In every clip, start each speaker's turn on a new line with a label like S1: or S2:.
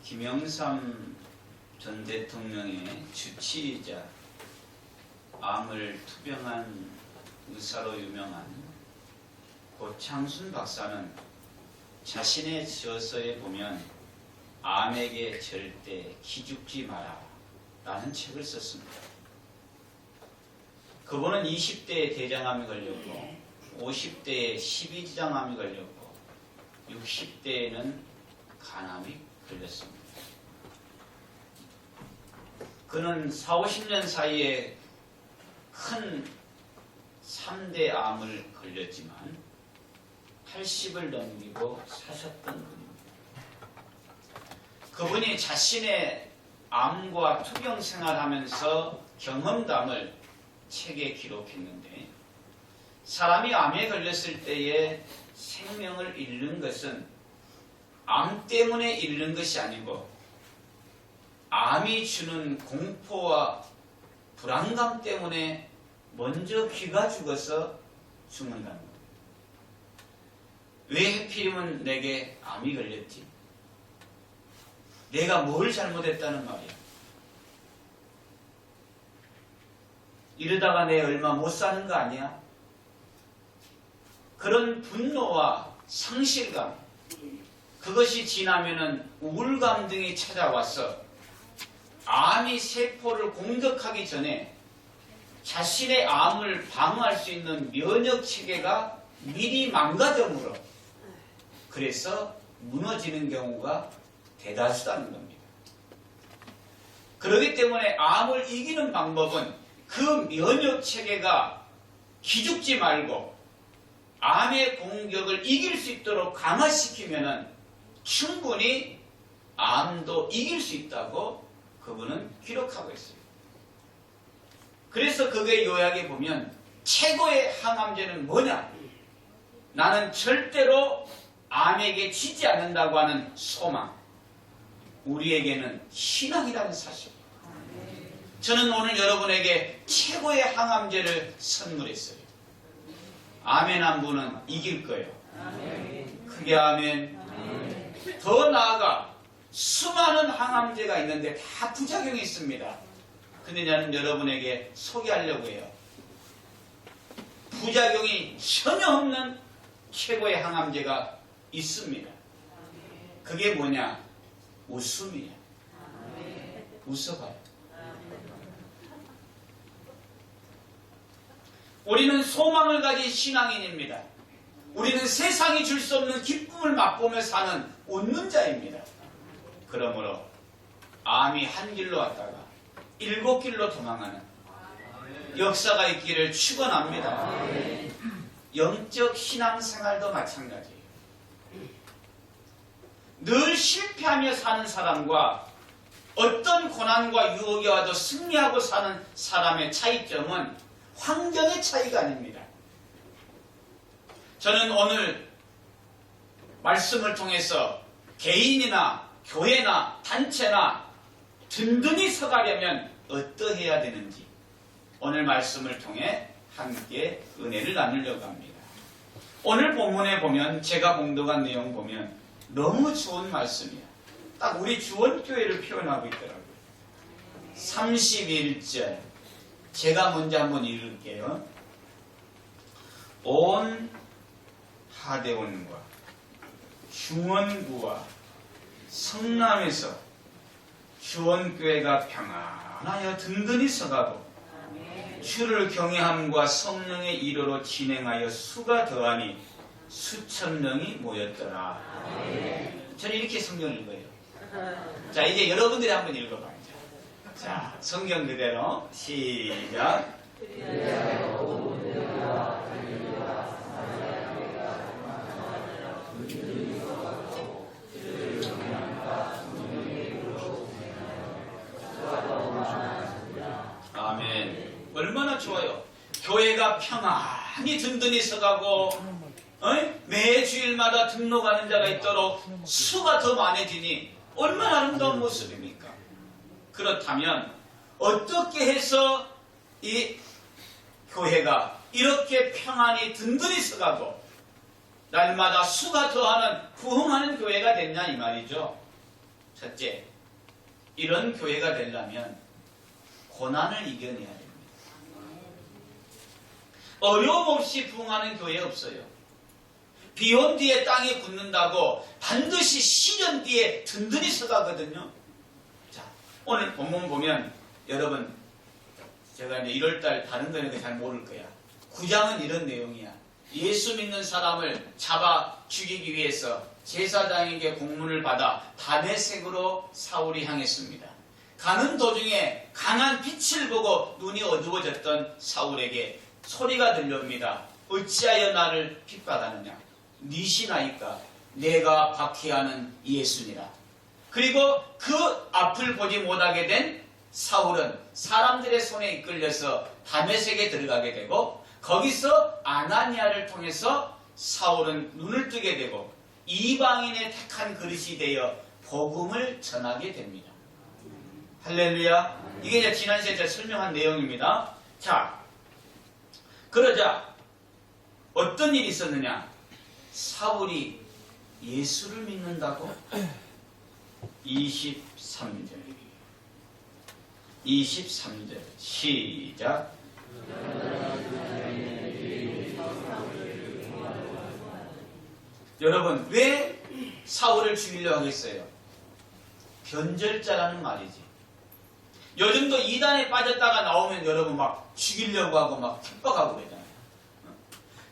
S1: 김영삼 전 대통령의 주치의자 암을 투병한 의사로 유명한 고창순 박사는 자신의 저서에 보면 암에게 절대 기죽지 마라 라는 책을 썼습니다. 그분은 20대에 대장암이 걸렸고 50대에 십이지장암이 걸렸고 60대에는 간암이 걸렸습니다. 그는 40, 50년 사이에 큰 3대 암을 걸렸지만 80을 넘기고 사셨던 분입니다. 그분이 자신의 암과 투병 생활하면서 경험담을 책에 기록했는데, 사람이 암에 걸렸을 때에 생명을 잃는 것은 암 때문에 잃는 것이 아니고 암이 주는 공포와 불안감 때문에 먼저 기가 죽어서 죽는다는 겁니다. 왜 하필이면 내게 암이 걸렸지? 내가 뭘 잘못했다는 말이야? 이러다가 내 얼마 못 사는 거 아니야? 그런 분노와 상실감, 그것이 지나면은 우울감 등이 찾아와서 암이 세포를 공격하기 전에 자신의 암을 방어할 수 있는 면역 체계가 미리 망가져물어. 그래서 무너지는 경우가 대다수다는 겁니다. 그렇기 때문에 암을 이기는 방법은 그 면역 체계가 기죽지 말고 암의 공격을 이길 수 있도록 강화시키면은 충분히 암도 이길 수 있다고 그분은 기록하고 있어요. 그래서 그게 요약에 보면 최고의 항암제는 뭐냐? 나는 절대로 암에게 지지 않는다고 하는 소망. 우리에게는 신앙이라는 사실. 저는 오늘 여러분에게 최고의 항암제를 선물했어요. 아멘 한 분은 이길 거예요. 크게 아멘. 더 나아가 수많은 항암제가 있는데 다 부작용이 있습니다. 근데 나는 여러분에게 소개하려고 해요. 부작용이 전혀 없는 최고의 항암제가 있습니다. 그게 뭐냐? 웃음이야. 웃어봐요. 우리는 소망을 가진 신앙인입니다. 우리는 세상이 줄 수 없는 기쁨을 맛보며 사는 웃는 자입니다. 그러므로 암이 한 길로 왔다가 7길로 도망하는 역사가 있기를 축원합니다. 영적 신앙생활도 마찬가지예요. 늘 실패하며 사는 사람과 어떤 고난과 유혹이 와도 승리하고 사는 사람의 차이점은 환경의 차이가 아닙니다. 저는 오늘 말씀을 통해서 개인이나 교회나 단체나 든든히 서가려면 어떠해야 되는지 오늘 말씀을 통해 함께 은혜를 나누려고 합니다. 오늘 본문에 보면 제가 봉독한 내용 보면 너무 좋은 말씀이야. 딱 우리 주원교회를 표현하고 있더라고요. 31절 제가 먼저 한번 읽을게요. 온 하대원과 중원구와 성남에서 주원교회가 평안하여 든든히 서가고 주를 경외함과 성령의 이로로 진행하여 수가 더하니 수천 명이 모였더라. 저는 이렇게 성경을 읽어요. 자, 이제 여러분들이 한번 읽어봐요. 자, 성경 그대로 시작. 아멘. 얼마나 좋아요. 교회가 평안히 든든히 서가고 매 주일마다 등록하는 자가 있도록 수가 더 많아지니 얼마나 아름다운 모습입니까? 그렇다면 어떻게 해서 이 교회가 이렇게 평안히 든든히 서가고 날마다 수가 더하는 부흥하는 교회가 됐냐 이 말이죠. 첫째, 이런 교회가 되려면 고난을 이겨내야 됩니다. 어려움 없이 부흥하는 교회 없어요. 비온 뒤에 땅이 굳는다고 반드시 시련 뒤에 든든히 서가거든요. 자, 오늘 본문 보면 여러분, 제가 이제 1월달 다른 거는 잘 모를 거야. 9장은 이런 내용이야. 예수 믿는 사람을 잡아 죽이기 위해서 제사장에게 공문을 받아 다메섹으로 사울이 향했습니다. 가는 도중에 강한 빛을 보고 눈이 어두워졌던 사울에게 소리가 들려옵니다. 어찌하여 나를 핍박하느냐? 네 신하니까 내가 박해하는 예수니라. 그리고 그 앞을 보지 못하게 된 사울은 사람들의 손에 이끌려서 다메섹에 들어가게 되고 거기서 아나니아를 통해서 사울은 눈을 뜨게 되고 이방인의 택한 그릇이 되어 복음을 전하게 됩니다. 할렐루야. 이게 이제 지난 시간에 제가 설명한 내용입니다. 자, 그러자 어떤 일이 있었느냐? 사울이 예수를 믿는다고 23절 시작. 여러분, 왜 사울을 죽이려고 하겠어요? 변절자라는 말이지. 요즘도 이단에 빠졌다가 나오면 여러분 막 죽이려고 하고 막 핍박하고 그러잖아요.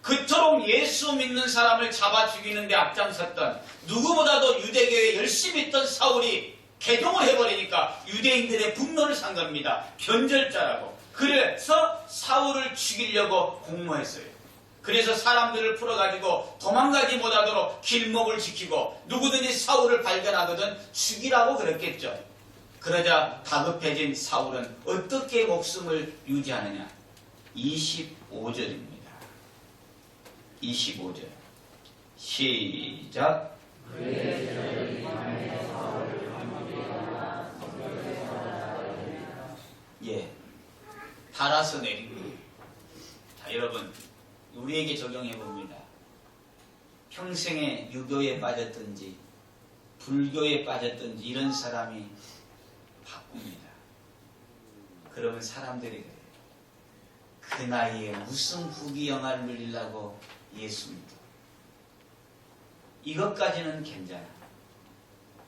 S1: 그토록 예수 믿는 사람을 잡아 죽이는데 앞장섰던, 누구보다도 유대교에 열심히 있던 사울이 개종을 해버리니까 유대인들의 분노를 산 겁니다. 변절자라고. 그래서 사울을 죽이려고 공모했어요. 그래서 사람들을 풀어가지고 도망가지 못하도록 길목을 지키고 누구든지 사울을 발견하거든 죽이라고 그랬겠죠. 그러자 다급해진 사울은 어떻게 목숨을 유지하느냐? 25절입니다. 25절 시작. 예, 달아서 내린 거예요. 자, 여러분, 우리에게 적용해 봅니다. 평생에 유교에 빠졌든지 불교에 빠졌든지 이런 사람이 바꿉니다. 그러면 사람들이 그래요. 그 나이에 무슨 부귀영화를 누리려고 예수 믿어. 이것까지는 괜찮아.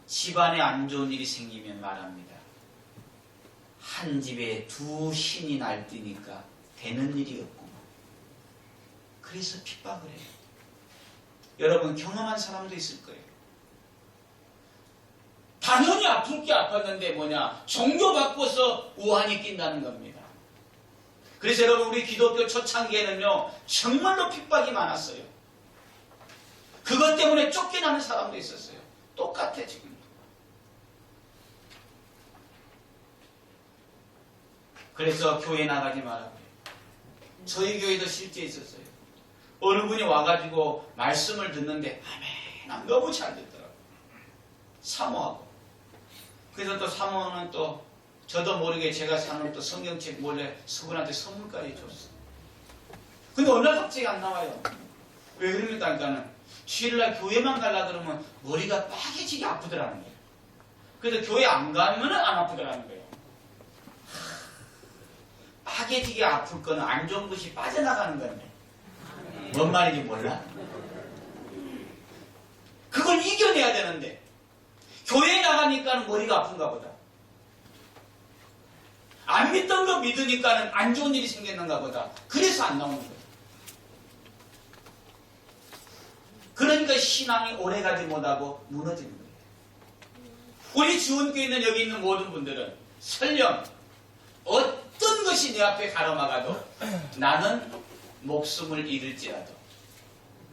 S1: 집안에 안 좋은 일이 생기면 말합니다. 한 집에 두 신이 날뛰니까 되는 일이 없구만. 그래서 핍박을 해요. 여러분 경험한 사람도 있을 거예요. 당연히 아플 게 아팠는데 뭐냐? 종교 바꿔서 우환이 낀다는 겁니다. 그래서 여러분 우리 기독교 초창기에는요 정말로 핍박이 많았어요. 그것 때문에 쫓겨나는 사람도 있었어요. 똑같아 지금. 그래서 교회 나가지 말라고요. 저희 교회도 실제 있었어요. 어느 분이 와가지고 말씀을 듣는데 아멘 너무 잘 듣더라고요. 사모하고. 그래서 또 사모는 또 저도 모르게 제가 사는 또 성경책 몰래 수분한테 선물까지 줬어. 근데 어느 날 갑자기 안 나와요. 왜 그럽니까? 그러니까는 주일날 교회만 가려 그러면 머리가 빠개지게 아프더라는 거예요. 그래서 교회 안 가면은 안 아프더라는 거예요. 빠개지게 아플 거는 안 좋은 것이 빠져나가는 건데 뭔 말인지 몰라? 그걸 이겨내야 되는데 교회에 나가니까는 머리가 아픈가 보다. 안 믿던 거 믿으니까는 안 좋은 일이 생겼는가 보다. 그래서 안 나오는 거예요. 그러니까 신앙이 오래가지 못하고 무너지는 거예요. 우리 지원교회 있는 여기 있는 모든 분들은 설령 어떤 것이 내 앞에 가로막아도 나는 목숨을 잃을지라도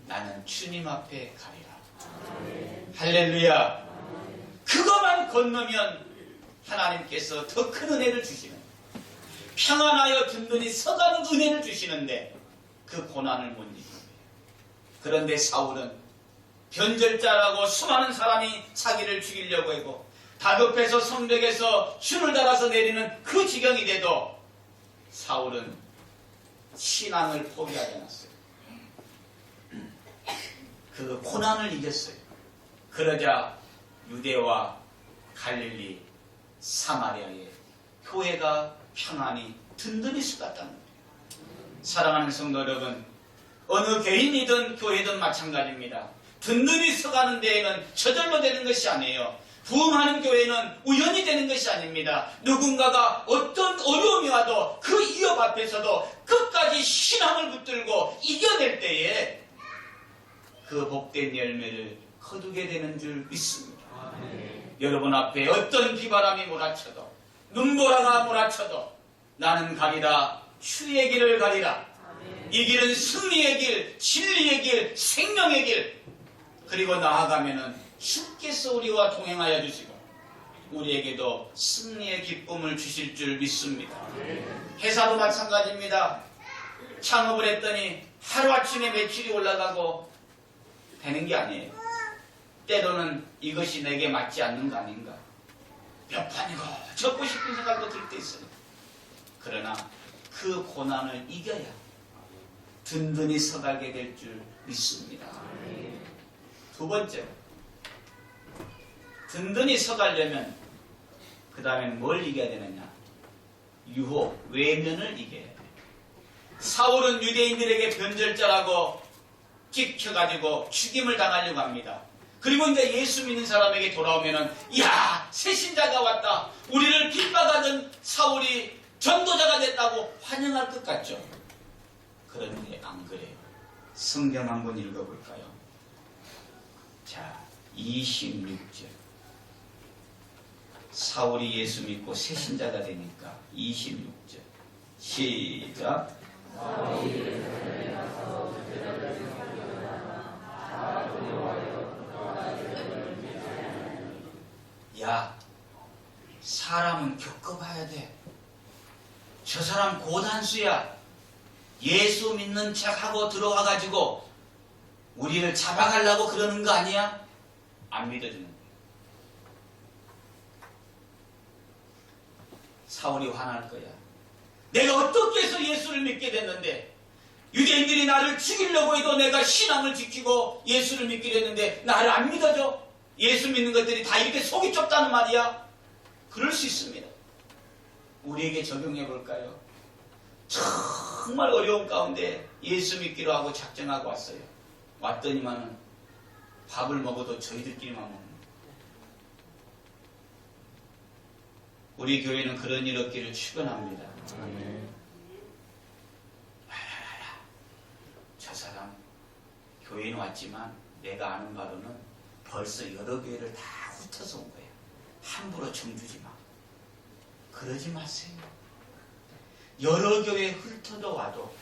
S1: 나는 주님 앞에 가리라. 할렐루야. 그것만 건너면 하나님께서 더 큰 은혜를 주시는, 평안하여 든든히 서가는 은혜를 주시는데 그 고난을 못 이기는 거예요. 그런데 사울은 변절자라고 수많은 사람이 자기를 죽이려고 하고 다급해서 성벽에서 줄을 달아서 내리는 그 지경이 돼도 사울은 신앙을 포기하지 않았어요. 그 고난을 이겼어요. 그러자 유대와 갈릴리 사마리아에 교회가 평안히 든든히 서갔다는 거예요. 사랑하는 성도 여러분, 어느 개인이든 교회든 마찬가지입니다. 든든히 서가는 데에는 저절로 되는 것이 아니에요. 부흥하는 교회는 우연히 되는 것이 아닙니다. 누군가가 어떤 어려움이 와도 그 위협 앞에서도 끝까지 신앙을 붙들고 이겨낼 때에 그 복된 열매를 거두게 되는 줄 믿습니다. 여러분 앞에 어떤 비바람이 몰아쳐도 눈보라가 몰아쳐도 나는 가리라, 주의 길을 가리라. 이 길은 승리의 길, 진리의 길, 생명의 길. 그리고 나아가면은 주께서 우리와 동행하여 주시고 우리에게도 승리의 기쁨을 주실 줄 믿습니다. 회사도 마찬가지입니다. 창업을 했더니 하루아침에 매출이 올라가고 되는 게 아니에요. 때로는 이것이 내게 맞지 않는 거 아닌가. 몇 판이고 접고 싶은 생각도 들 때 있어요. 그러나 그 고난을 이겨야 든든히 서가게 될 줄 믿습니다. 두 번째, 든든히 서가려면 그 다음엔 뭘 이겨야 되느냐? 유혹, 외면을 이겨야 돼. 사울은 유대인들에게 변절자라고 찍혀가지고 죽임을 당하려고 합니다. 그리고 이제 예수 믿는 사람에게 돌아오면은, 야, 새신자가 왔다. 우리를 핍박하던 사울이 전도자가 됐다고 환영할 것 같죠? 그런데 안 그래요. 성경 한번 읽어볼까요? 자, 26절. 사울이 예수 믿고 새신자가 되니까 26절. 시작. 야, 사람은 겪어봐야 돼. 저 사람 고단수야. 예수 믿는 척하고 들어와가지고 우리를 잡아가려고 그러는 거 아니야? 안 믿어주는 거예요. 사울이 화날 거야. 내가 어떻게 해서 예수를 믿게 됐는데 유대인들이 나를 죽이려고 해도 내가 신앙을 지키고 예수를 믿기로 했는데 나를 안 믿어줘? 예수 믿는 것들이 다 이렇게 속이 좁다는 말이야? 그럴 수 있습니다. 우리에게 적용해 볼까요? 정말 어려운 가운데 예수 믿기로 하고 작정하고 왔어요. 왔더니만은 밥을 먹어도 저희들끼리만 먹는 거예요. 우리 교회는 그런 일 없기를 축원합니다. 저 사람 교회는 왔지만 내가 아는 바로는 벌써 여러 교회를 다 훑어서 온 거예요. 함부로 정주지 마. 그러지 마세요. 여러 교회 훑어도 와도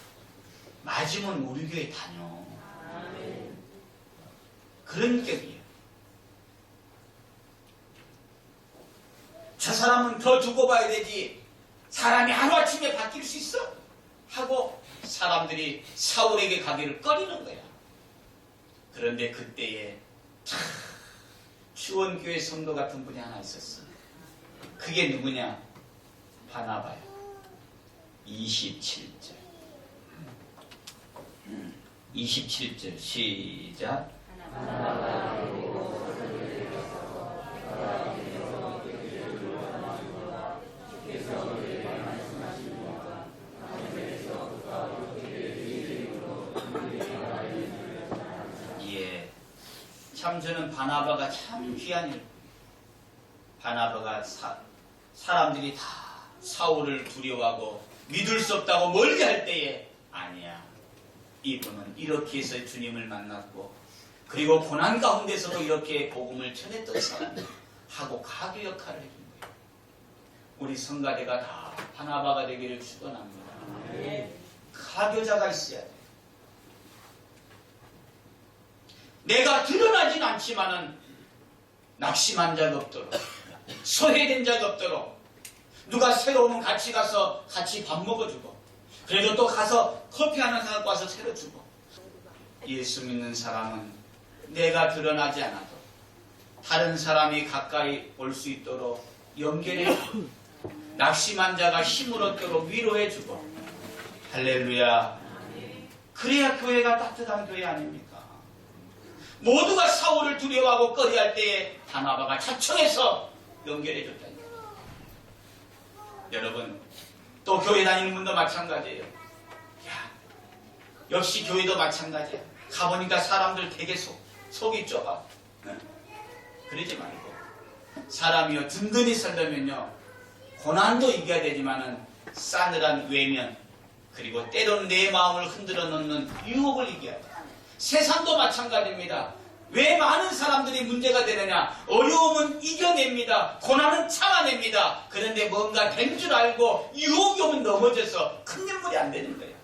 S1: 맞으면 우리 교회 다녀. 그런 격이에요. 저 사람은 더 두고 봐야 되지. 사람이 하루아침에 바뀔 수 있어? 하고 사람들이 사울에게 가기를 꺼리는 거야. 그런데 그때에 추원교회 성도 같은 분이 하나 있었어. 그게 누구냐? 바나바요. 27절. 27절 시작. 예, 참 저는 바나바가 참 귀한 일. 바나바가 사람들이 다 사울을 두려워하고 믿을 수 없다고 멀리 할 때에 아니야. 이분은 이렇게 해서 주님을 만났고 그리고 고난 가운데서도 이렇게 복음을 전했던 사람 하고 가교 역할을 해준 거예요. 우리 성가대가 다 바나바가 되기를 축원합니다. 가교자가 있어야 돼. 내가 드러나진 않지만은 낙심한 자가 없도록 소외된 자가 없도록 누가 새로 오면 같이 가서 같이 밥 먹어주고 그래도 또 가서 커피 하나 사갖고 와서 새로 주고. 예수 믿는 사람은 내가 드러나지 않아도 다른 사람이 가까이 올 수 있도록 연결해주고 낙심한 자가 힘을 얻도록 위로해주고. 할렐루야. 그래야 교회가 따뜻한 교회 아닙니까? 모두가 사울을 두려워하고 꺼리할 때에 바나바가 자청해서 연결해 줬다니까. 여러분, 또 교회 다니는 분도 마찬가지예요. 야, 역시 교회도 마찬가지야. 가보니까 사람들 되게 속이 좁아. 네? 그러지 말고 사람이요 든든히 살려면요 고난도 이겨야 되지만은 싸늘한 외면 그리고 때로는 내 마음을 흔들어 놓는 유혹을 이겨야 돼. 세상도 마찬가지입니다. 왜 많은 사람들이 문제가 되느냐? 어려움은 이겨냅니다. 고난은 참아냅니다. 그런데 뭔가 된 줄 알고 유혹이 오면 넘어져서 큰 인물이 안 되는 거예요.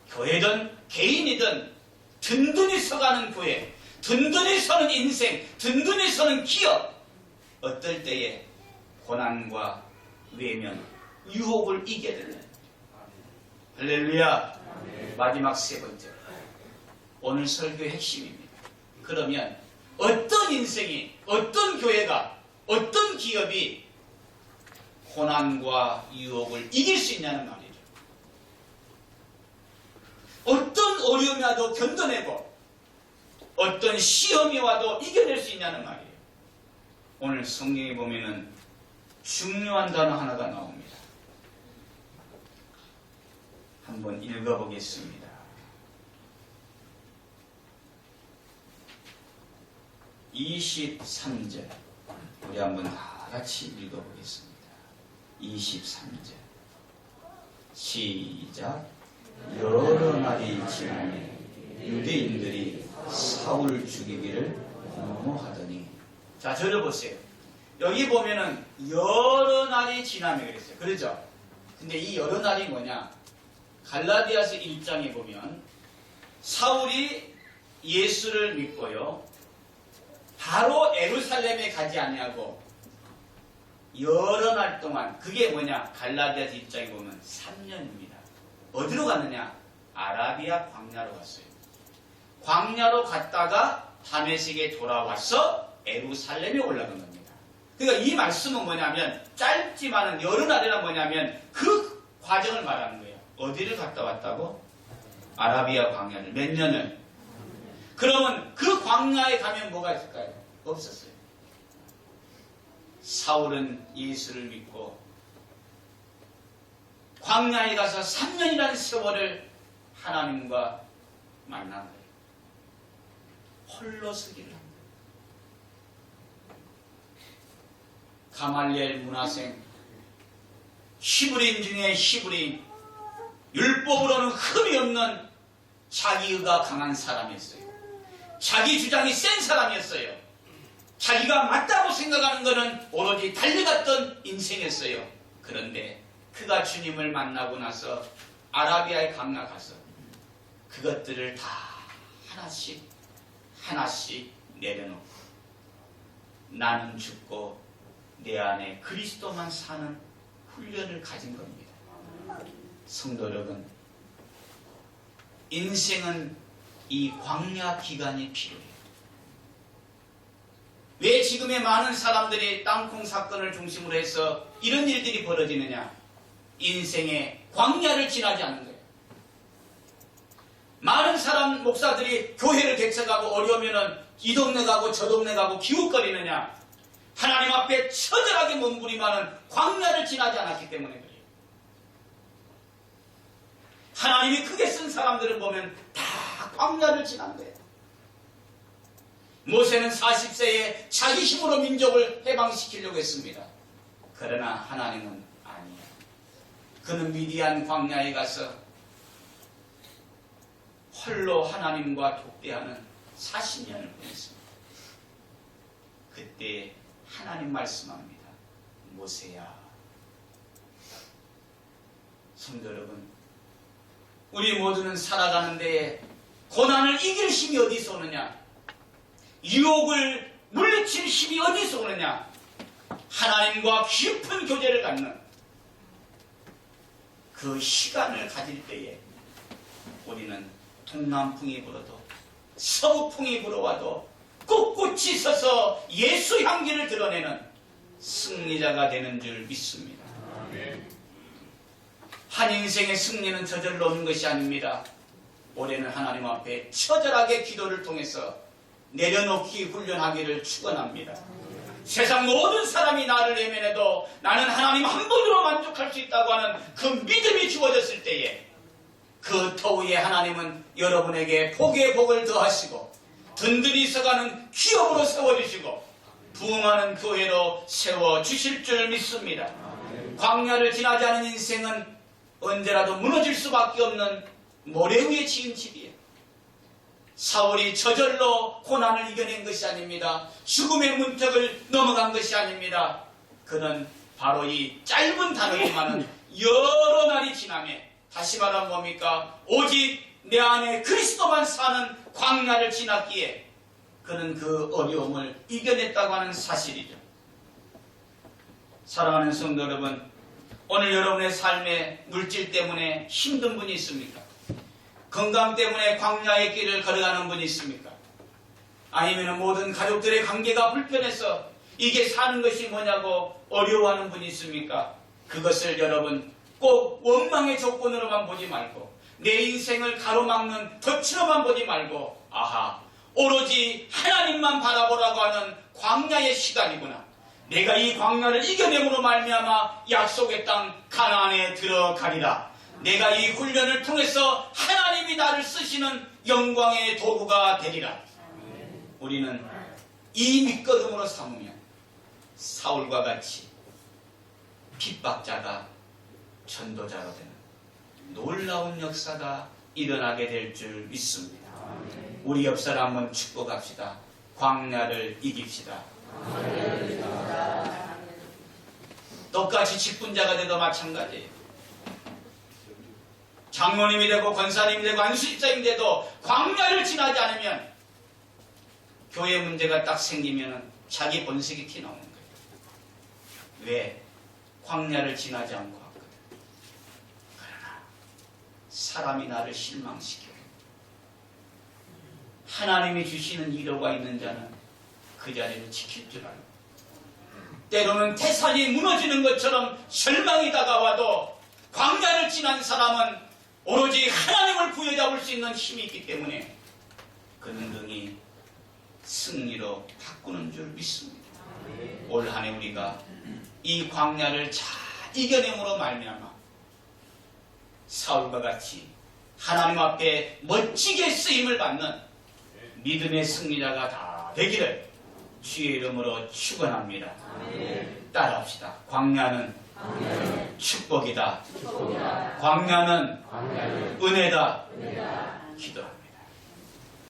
S1: 교회든 개인이든 든든히 서가는 교회, 든든히 서는 인생, 든든히 서는 기업, 어떨 때에 고난과 외면, 유혹을 이겨야 되는 할렐루야. 마지막 세 번째, 오늘 설교의 핵심입니다. 그러면 어떤 인생이, 어떤 교회가, 어떤 기업이 고난과 유혹을 이길 수 있냐는 말이죠. 어떤 어려움이 와도 견뎌내고 어떤 시험이 와도 이겨낼 수 있냐는 말이에요. 오늘 성경에 보면은 중요한 단어 하나가 나옵니다. 한번 읽어보겠습니다. 23절 우리 한번 다 같이 읽어보겠습니다. 23절 시작. 여러 날이 지나니 유대인들이 사울을 죽이기를 공모하더니. 자, 들어보세요. 여기 보면은 여러 날이 지나면 그랬어요. 그렇죠? 근데 이 여러 날이 뭐냐? 갈라디아서 1장에 보면 사울이 예수를 믿고요. 바로 예루살렘에 가지 아니하고 여러 날 동안, 그게 뭐냐? 갈라디아서 1장에 보면 3년입니다. 어디로 갔느냐? 아라비아 광야로 갔어요. 광야로 갔다가 다메섹에 돌아와서 예루살렘에 올라간 겁니다. 그러니까 이 말씀은 뭐냐면, 짧지만은 여러 날이란 뭐냐면 그 과정을 말하는 거예요. 어디를 갔다 왔다고? 아라비아 광야를. 몇 년을? 그러면 그 광야에 가면 뭐가 있을까요? 없었어요. 사울은 예수를 믿고 광야에 가서 3년이라는 세월을 하나님과 만난 거예요. 홀로 서기를 합니다. 가말리엘 문화생, 히브리인 중에 히브리인, 율법으로는 흠이 없는 자기의가 강한 사람이었어요. 자기 주장이 센 사람이었어요. 자기가 맞다고 생각하는 것은 오로지 달려갔던 인생이었어요. 그런데 그가 주님을 만나고 나서 아라비아에 강나 가서 그것들을 다 하나씩 하나씩 내려놓고 나는 죽고 내 안에 그리스도만 사는 훈련을 가진 겁니다. 성도 여러분, 인생은 이 광야 기간이 필요해요. 왜 지금의 많은 사람들이 땅콩 사건을 중심으로 해서 이런 일들이 벌어지느냐? 인생의 광야를 지나지 않는 거예요. 많은 사람, 목사들이 교회를 개척하고 어려우면은 이 동네 가고 저 동네 가고 기웃거리느냐? 하나님 앞에 처절하게 몸부림하는 광야를 지나지 않았기 때문에 그래요. 하나님이 크게 쓴 사람들을 보면 다 광야를 지난 거예요. 모세는 40세에 자기 힘으로 민족을 해방시키려고 했습니다. 그러나 하나님은 아니에요. 그는 미디안 광야에 가서 홀로 하나님과 독대하는 40년을 보냈습니다. 그때 하나님 말씀합니다. 모세야. 성도 여러분, 우리 모두는 살아가는 데에 고난을 이길 힘이 어디서 오느냐? 유혹을 물리칠 힘이 어디서 오느냐? 하나님과 깊은 교제를 갖는 그 시간을 가질 때에 우리는 동남풍이 불어도 서부풍이 불어와도 꿋꿋이 서서 예수 향기를 드러내는 승리자가 되는 줄 믿습니다. 한 인생의 승리는 저절로 오는 것이 아닙니다. 올해는 하나님 앞에 처절하게 기도를 통해서 내려놓기 훈련하기를 축원합니다. 세상 모든 사람이 나를 외면해도 나는 하나님 한 분으로 만족할 수 있다고 하는 그 믿음이 주어졌을 때에 그 터위에 하나님은 여러분에게 복의 복을 더하시고 든든히 서가는 기업으로 세워주시고 부흥하는 교회로 세워주실 줄 믿습니다. 광야를 지나지 않은 인생은 언제라도 무너질 수밖에 없는 모래 위에 지은 집이에요. 사울이 저절로 고난을 이겨낸 것이 아닙니다. 죽음의 문턱을 넘어간 것이 아닙니다. 그는 바로 이 짧은 단어지만은 여러 날이 지나매 다시 말하면 뭡니까? 오직 내 안에 그리스도만 사는 광야를 지났기에 그는 그 어려움을 이겨냈다고 하는 사실이죠. 사랑하는 성도 여러분, 오늘 여러분의 삶에 물질 때문에 힘든 분이 있습니까? 건강 때문에 광야의 길을 걸어가는 분이 있습니까? 아니면 모든 가족들의 관계가 불편해서 이게 사는 것이 뭐냐고 어려워하는 분이 있습니까? 그것을 여러분 꼭 원망의 조건으로만 보지 말고 내 인생을 가로막는 덫으로만 보지 말고 아하, 오로지 하나님만 바라보라고 하는 광야의 시간이구나. 내가 이 광야를 이겨냄으로 말미암아 약속의 땅 가나안에 들어가리라. 내가 이 훈련을 통해서 하나님이 나를 쓰시는 영광의 도구가 되리라. 우리는 이 밑거름으로 삼으면 사울과 같이 핍박자가 전도자로 되는 놀라운 역사가 일어나게 될 줄 믿습니다. 우리 옆사람 한번 축복합시다. 광야를 이깁시다. 똑같이 직분자가 돼도 마찬가지예요. 장로님이 되고 권사님이 되고 안수집사님이 돼도 광야를 지나지 않으면 교회 문제가 딱 생기면 자기 본색이 튀나오는 거예요. 왜? 광야를 지나지 않고 왔거든. 그러나 사람이 나를 실망시켜 하나님이 주시는 위로가 있는 자는 그 자리를 지킬 줄 알고 때로는 태산이 무너지는 것처럼 절망이 다가와도 광야를 지난 사람은 오로지 하나님을 부여잡을 수 있는 힘이 있기 때문에 그 능력이 승리로 바꾸는 줄 믿습니다. 올 한 해 우리가 이 광야를 잘 이겨냄으로 말미암아 사울과 같이 하나님 앞에 멋지게 쓰임을 받는 믿음의 승리자가 다 되기를 주의 이름으로 축원합니다. 따라합시다. 광야는 축복이다. 광야는 은혜다. 기도합니다.